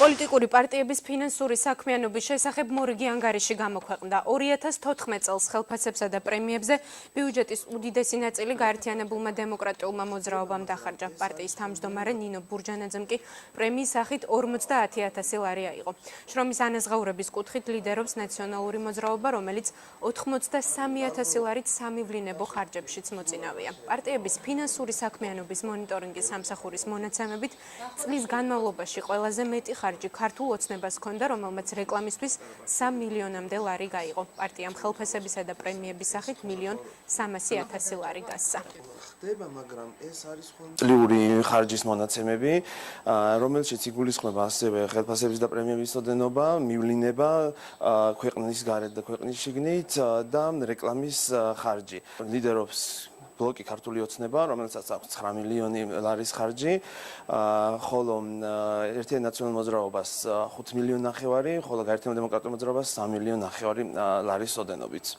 პოლიტიკური პარტიების ფინანსური საქმიანობის შესახებ მორიგი ანგარიში გამოქვეყნდა. 2014 წელს ხელფასებსა და პრემიებზე ბიუჯეტის უდიდესი ნაწილი გაერთიანებულმა დემოკრატიულმა მოძრაობამ დახარჯა. პარტიის თავმჯდომარე ნინო ბურჯანაძემ კი პრემიის სახით 50,000 ლარი აიღო. შრომის ანაზღაურების კუთხით ლიდერობს ნაციონალური მოძრაობა, რომელიც 83,000 ლარით სამივლინებო ხარჯებშიც მოწინავეა. პარტიების ფინანსური საქმიანობის მონიტორინგის სამსახურის მონაცემებით წლის განმავლობაში ყველაზე მეტი ხარჯი ქართულ ოცნებას ჰქონდა, რომელმაც რეკლამისთვის 3 მილიონამდე ლარი გაიღო. პარტიამ ხელფასებისა და პრემიების სახით 1,300,000 ლარი გასცა. ხდება, მაგრამ ეს არის წლიური ხარჯის მონაცემები, რომელშიც იგულისხმება ასევე ხელფასების და პრემიების ოდენობა, მივლინება ქვეყნის გარეთ და ქვეყნის შიგნით და რეკლამის ხარჯი. ლიდერობს ბლოკი ქართული ოცნება, რომელსაც აქვს 9 მილიონი ლარის ხარჯი, ხოლო ერთიანი ნაციონალური მოძრაობას 5,5 მილიონი, ხოლო გაერთიანებულ დემოკრატიულ მოძრაობას 3,5 მილიონი ლარის ოდენობით.